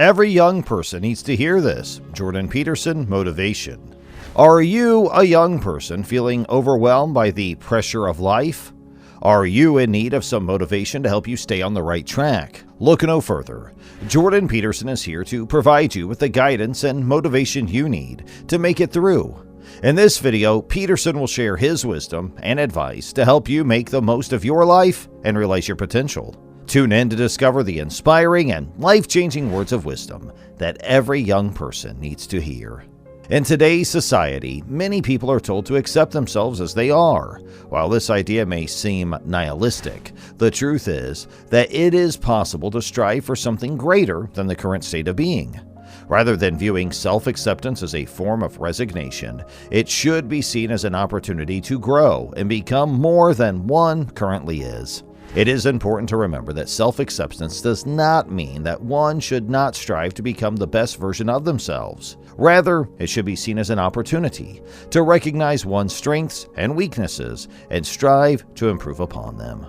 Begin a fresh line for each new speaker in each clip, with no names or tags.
Every young person needs to hear this. Jordan Peterson, Motivation. Are you a young person feeling overwhelmed by the pressure of life? Are you in need of some motivation to help you stay on the right track? Look no further. Jordan Peterson is here to provide you with the guidance and motivation you need to make it through. In this video, Peterson will share his wisdom and advice to help you make the most of your life and realize your potential. Tune in to discover the inspiring and life-changing words of wisdom that every young person needs to hear. In today's society, many people are told to accept themselves as they are. While this idea may seem nihilistic, the truth is that it is possible to strive for something greater than the current state of being. Rather than viewing self-acceptance as a form of resignation, it should be seen as an opportunity to grow and become more than one currently is. It is important to remember that self-acceptance does not mean that one should not strive to become the best version of themselves. Rather, it should be seen as an opportunity to recognize one's strengths and weaknesses and strive to improve upon them.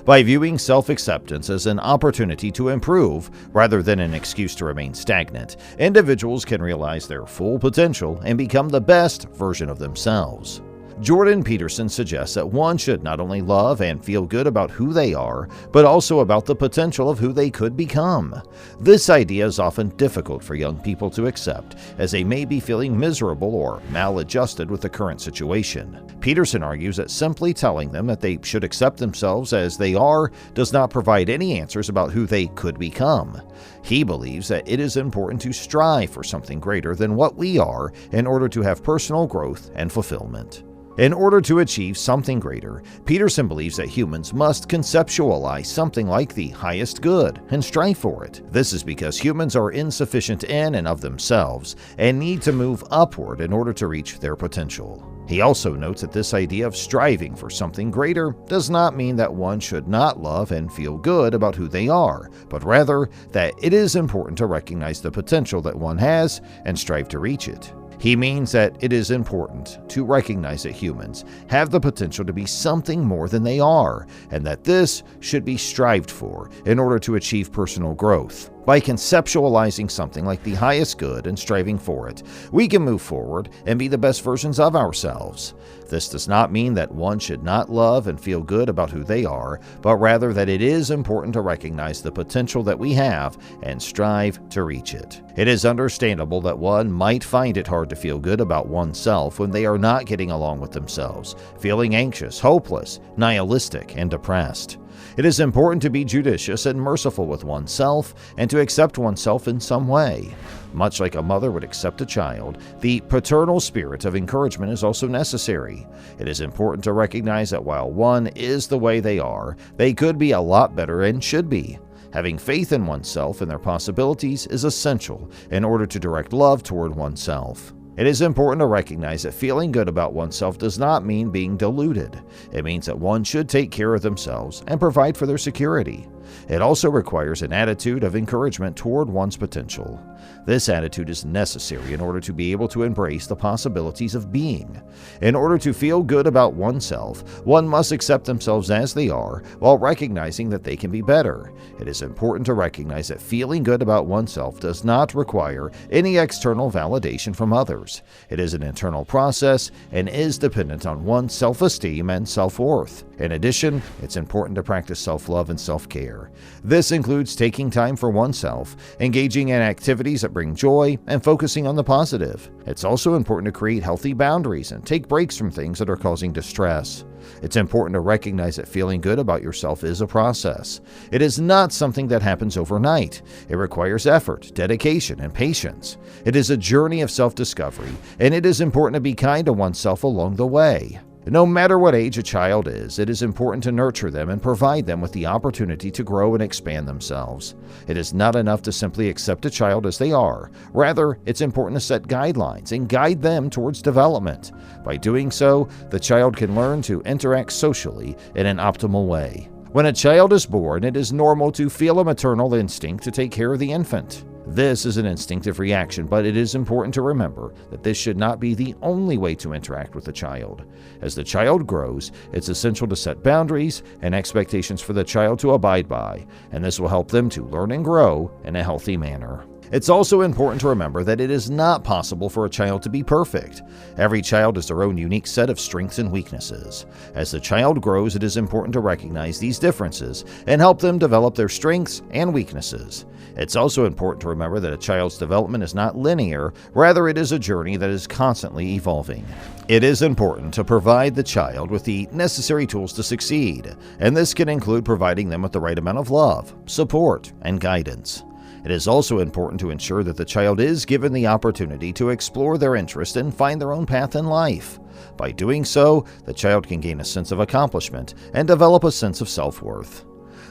By viewing self-acceptance as an opportunity to improve rather than an excuse to remain stagnant, individuals can realize their full potential and become the best version of themselves. Jordan Peterson suggests that one should not only love and feel good about who they are, but also about the potential of who they could become. This idea is often difficult for young people to accept, as they may be feeling miserable or maladjusted with the current situation. Peterson argues that simply telling them that they should accept themselves as they are does not provide any answers about who they could become. He believes that it is important to strive for something greater than what we are in order to have personal growth and fulfillment. In order to achieve something greater, Peterson believes that humans must conceptualize something like the highest good and strive for it. This is because humans are insufficient in and of themselves and need to move upward in order to reach their potential. He also notes that this idea of striving for something greater does not mean that one should not love and feel good about who they are, but rather that it is important to recognize the potential that one has and strive to reach it. He means that it is important to recognize that humans have the potential to be something more than they are, and that this should be strived for in order to achieve personal growth. By conceptualizing something like the highest good and striving for it, we can move forward and be the best versions of ourselves. This does not mean that one should not love and feel good about who they are, but rather that it is important to recognize the potential that we have and strive to reach it. It is understandable that one might find it hard to feel good about oneself when they are not getting along with themselves, feeling anxious, hopeless, nihilistic, and depressed. It is important to be judicious and merciful with oneself and to accept oneself in some way. Much like a mother would accept a child, the paternal spirit of encouragement is also necessary. It is important to recognize that while one is the way they are, they could be a lot better and should be. Having faith in oneself and their possibilities is essential in order to direct love toward oneself. It is important to recognize that feeling good about oneself does not mean being deluded. It means that one should take care of themselves and provide for their security. It also requires an attitude of encouragement toward one's potential. This attitude is necessary in order to be able to embrace the possibilities of being. In order to feel good about oneself, one must accept themselves as they are while recognizing that they can be better. It is important to recognize that feeling good about oneself does not require any external validation from others. It is an internal process and is dependent on one's self-esteem and self-worth. In addition, it's important to practice self-love and self-care. This includes taking time for oneself, engaging in activities that bring joy, and focusing on the positive. It's also important to create healthy boundaries and take breaks from things that are causing distress. It's important to recognize that feeling good about yourself is a process. It is not something that happens overnight. It requires effort, dedication, and patience. It is a journey of self-discovery, and it is important to be kind to oneself along the way. No matter what age a child is, it is important to nurture them and provide them with the opportunity to grow and expand themselves. It is not enough to simply accept a child as they are. Rather, it's important to set guidelines and guide them towards development. By doing so, the child can learn to interact socially in an optimal way. When a child is born, it is normal to feel a maternal instinct to take care of the infant. This is an instinctive reaction, but it is important to remember that this should not be the only way to interact with the child. As the child grows, it's essential to set boundaries and expectations for the child to abide by, and this will help them to learn and grow in a healthy manner. It's also important to remember that it is not possible for a child to be perfect. Every child has their own unique set of strengths and weaknesses. As the child grows, it is important to recognize these differences and help them develop their strengths and weaknesses. It's also important to remember that a child's development is not linear, rather it is a journey that is constantly evolving. It is important to provide the child with the necessary tools to succeed, and this can include providing them with the right amount of love, support, and guidance. It is also important to ensure that the child is given the opportunity to explore their interest and find their own path in life. By doing so, the child can gain a sense of accomplishment and develop a sense of self-worth.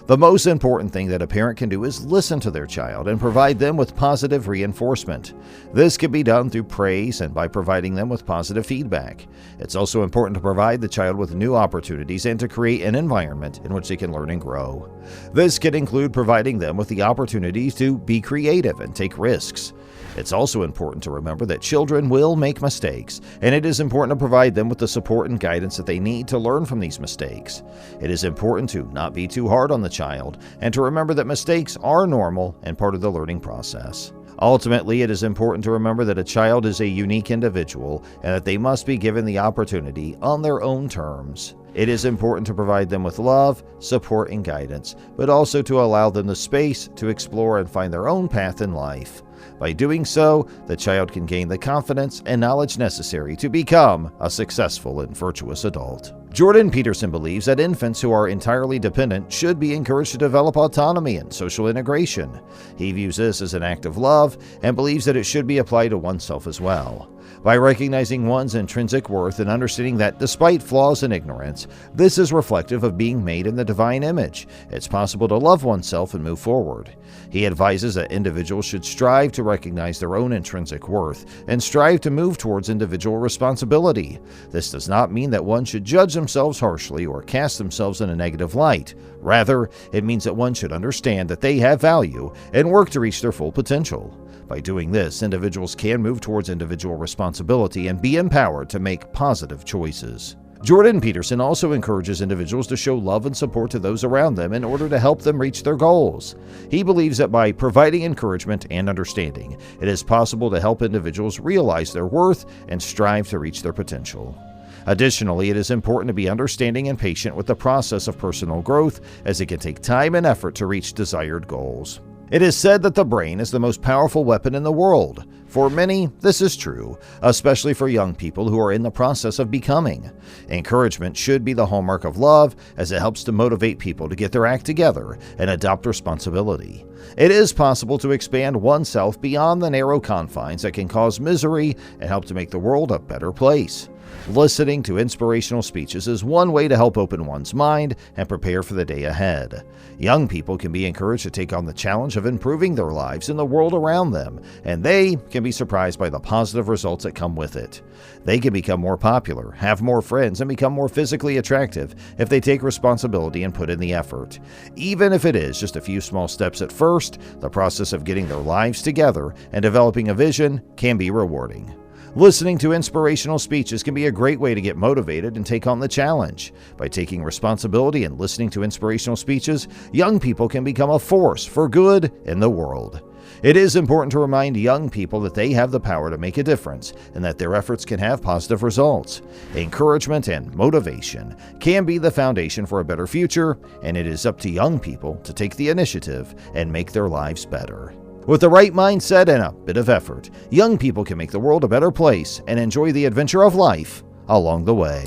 The most important thing that a parent can do is listen to their child and provide them with positive reinforcement. This can be done through praise and by providing them with positive feedback. It's also important to provide the child with new opportunities and to create an environment in which they can learn and grow. This can include providing them with the opportunities to be creative and take risks. It's also important to remember that children will make mistakes, and it is important to provide them with the support and guidance that they need to learn from these mistakes. It is important to not be too hard on the child, and to remember that mistakes are normal and part of the learning process. Ultimately, it is important to remember that a child is a unique individual and that they must be given the opportunity on their own terms. It is important to provide them with love, support, and guidance, but also to allow them the space to explore and find their own path in life. By doing so, the child can gain the confidence and knowledge necessary to become a successful and virtuous adult. Jordan Peterson believes that infants who are entirely dependent should be encouraged to develop autonomy and social integration. He views this as an act of love and believes that it should be applied to oneself as well. By recognizing one's intrinsic worth and understanding that despite flaws and ignorance, this is reflective of being made in the divine image, it's possible to love oneself and move forward. He advises that individuals should strive to recognize their own intrinsic worth and strive to move towards individual responsibility. This does not mean that one should judge themselves harshly or cast themselves in a negative light. Rather, it means that one should understand that they have value and work to reach their full potential. By doing this, individuals can move towards individual responsibility and be empowered to make positive choices. Jordan Peterson also encourages individuals to show love and support to those around them in order to help them reach their goals. He believes that by providing encouragement and understanding, it is possible to help individuals realize their worth and strive to reach their potential. Additionally, it is important to be understanding and patient with the process of personal growth, as it can take time and effort to reach desired goals. It is said that the brain is the most powerful weapon in the world. For many, this is true, especially for young people who are in the process of becoming. Encouragement should be the hallmark of love, as it helps to motivate people to get their act together and adopt responsibility. It is possible to expand oneself beyond the narrow confines that can cause misery and help to make the world a better place. Listening to inspirational speeches is one way to help open one's mind and prepare for the day ahead. Young people can be encouraged to take on the challenge of improving their lives and the world around them, and they can be surprised by the positive results that come with it. They can become more popular, have more friends, and become more physically attractive if they take responsibility and put in the effort. Even if it is just a few small steps at first, the process of getting their lives together and developing a vision can be rewarding. Listening to inspirational speeches can be a great way to get motivated and take on the challenge. By taking responsibility and listening to inspirational speeches, young people can become a force for good in the world. It is important to remind young people that they have the power to make a difference and that their efforts can have positive results. Encouragement and motivation can be the foundation for a better future, and it is up to young people to take the initiative and make their lives better. With the right mindset and a bit of effort, young people can make the world a better place and enjoy the adventure of life along the way.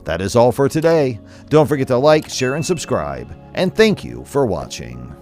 That is all for today. Don't forget to like, share, and subscribe, and thank you for watching.